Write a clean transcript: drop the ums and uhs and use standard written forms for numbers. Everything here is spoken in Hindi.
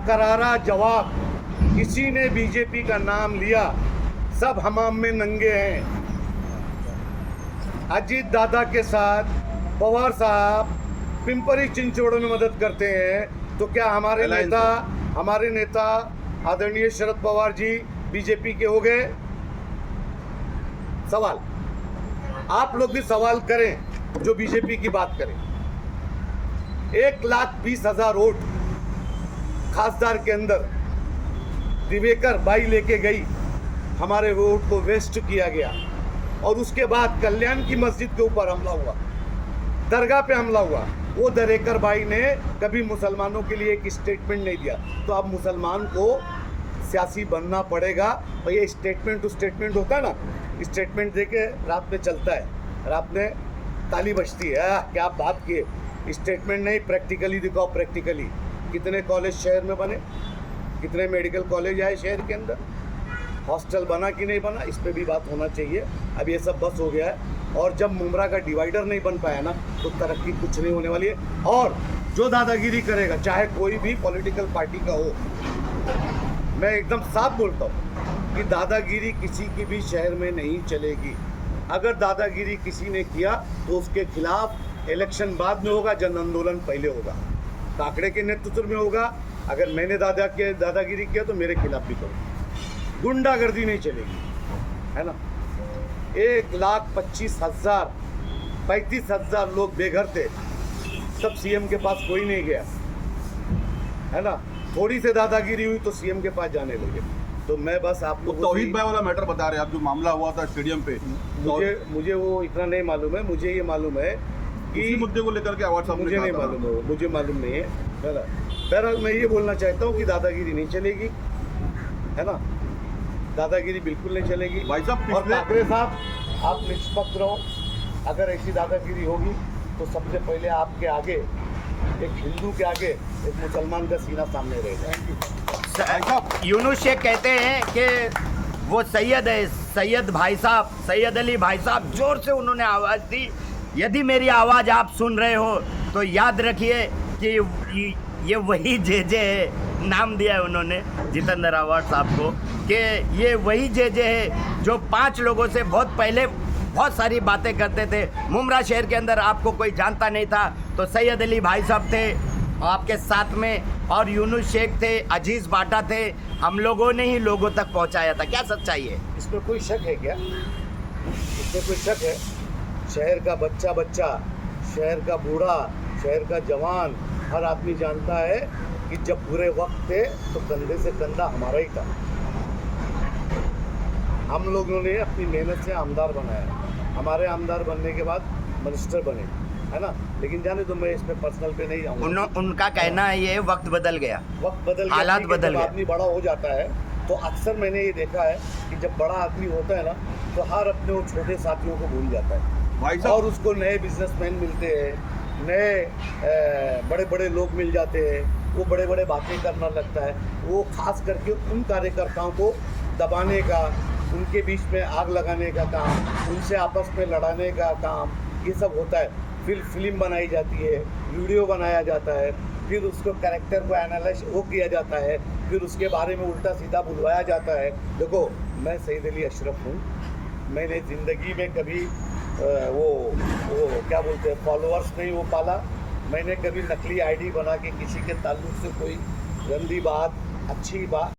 करारा जवाब। किसी ने बीजेपी का नाम लिया, सब हमाम में नंगे हैं। अजीत दादा के साथ पवार साहब पिंपरी चिंचोड़ में मदद करते हैं, तो क्या हमारे नेता आदरणीय शरद पवार जी बीजेपी के हो गए? सवाल आप लोग भी सवाल करें जो बीजेपी की बात करें। 1,20,000 वोट खासदार के अंदर दिवेकर बाई लेके गई, हमारे वोट को वेस्ट किया गया। और उसके बाद कल्याण की मस्जिद के ऊपर हमला हुआ, दरगाह पे हमला हुआ। वो दरेकर भाई ने कभी मुसलमानों के लिए एक स्टेटमेंट नहीं दिया। तो अब मुसलमान को सियासी बनना पड़ेगा। और ये स्टेटमेंट टू स्टेटमेंट होता है ना, स्टेटमेंट देके रात में चलता है, रात में ताली बजती है। क्या बात किए, स्टेटमेंट नहीं, प्रैक्टिकली दिखाओ। प्रैक्टिकली कितने कॉलेज शहर में बने, कितने मेडिकल कॉलेज आए शहर के अंदर, हॉस्टल बना कि नहीं बना, इस पे भी बात होना चाहिए। अब ये सब बस हो गया है। और जब मुमरा का डिवाइडर नहीं बन पाया ना, तो तरक्की कुछ नहीं होने वाली है। और जो दादागिरी करेगा, चाहे कोई भी पॉलिटिकल पार्टी का हो, मैं एकदम साफ बोलता हूँ कि दादागिरी किसी की भी शहर में नहीं चलेगी। अगर दादागिरी किसी ने किया तो उसके खिलाफ इलेक्शन बाद में होगा, जन आंदोलन पहले होगा, काकड़े के नेतृत्व में होगा। अगर मैंने दादागिरी किया तो मेरे खिलाफ भी करो। गुंडागर्दी नहीं चलेगी, है ना। 1,25,000 35,000 लोग बेघर थे, सब सीएम के पास कोई नहीं गया, है ना। थोड़ी से दादागिरी हुई तो सीएम के पास जाने लगे। तो मैं बस आपको तौहीद भाई वाला मैटर बता रहे हैं आप, जो मामला हुआ था स्टेडियम पे। मुझे वो इतना नहीं मालूम है। मुझे ये मालूम है कि इसी मुद्दे को लेकर के आवाज साहब मुझे नहीं मालूम है, मुझे मालूम नहीं है। बहरहाल मैं ये बोलना चाहता हूँ कि दादागिरी नहीं चलेगी, है ना। दादागिरी बिल्कुल नहीं चलेगी भाई साहब। और ठाकरे साहब, आप निष्पक्ष रहो। अगर ऐसी दादागिरी होगी तो सबसे पहले आपके आगे, एक हिंदू के आगे एक मुसलमान का सीना सामने रहेगा। यूनुस शेख कहते हैं कि वो सैयद है, सैयद भाई साहब, सैयद अली भाई साहब, जोर से उन्होंने आवाज़ दी। यदि मेरी आवाज़ आप सुन रहे हो तो याद रखिए कि ये वही जे है, नाम दिया है उन्होंने जितेंद्र आवाज साहब को, कि ये वही जे है जो 5 लोगों से बहुत पहले बहुत सारी बातें करते थे। मुमरा शहर के अंदर आपको कोई जानता नहीं था तो सैयद अली भाई साहब थे आपके साथ में, और यूनुस शेख थे, अजीज बाटा थे। हम लोगों ने ही लोगों तक पहुंचाया था। क्या सच्चाई है इसमें? कोई शक है क्या? इसमें कोई शक है? शहर का बच्चा, शहर का बूढ़ा, शहर का जवान, हर आदमी जानता है कि जब बुरे वक्त थे तो कंधे से कंधा हमारा ही था। हम लोगों ने अपनी मेहनत से आमदार बनाया। हमारे आमदार बनने के बाद मिनिस्टर बने, है ना। लेकिन जाने तो मैं इसमें पर्सनल पे नहीं जाऊँगा। उनका कहना है ये वक्त बदल गया, वक्त बदल गया, हालात बदल गए। आदमी बड़ा हो जाता है तो अक्सर मैंने ये देखा है कि जब बड़ा आदमी होता है ना, तो हर अपने वो छोटे साथियों को भूल जाता है भाई साहब। और उसको नए बिजनेसमैन मिलते हैं, नए बड़े बड़े लोग मिल जाते हैं, वो बड़े बड़े बातें करना लगता है। वो खास करके उन कार्यकर्ताओं को दबाने का, उनके बीच में आग लगाने का काम, उनसे आपस में लड़ाने का काम, ये सब होता है। फिर फिल्म बनाई जाती है, वीडियो बनाया जाता है, फिर उसको कैरेक्टर को एनालाइज वो किया जाता है, फिर उसके बारे में उल्टा सीधा बुलवाया जाता है। देखो, मैं सईद अली अशरफ हूँ। मैंने ज़िंदगी में कभी वो क्या बोलते हैं, फॉलोअर्स नहीं वो पाला। मैंने कभी नकली आईडी बना के किसी के ताल्लुक से कोई गंदी बात, अच्छी बात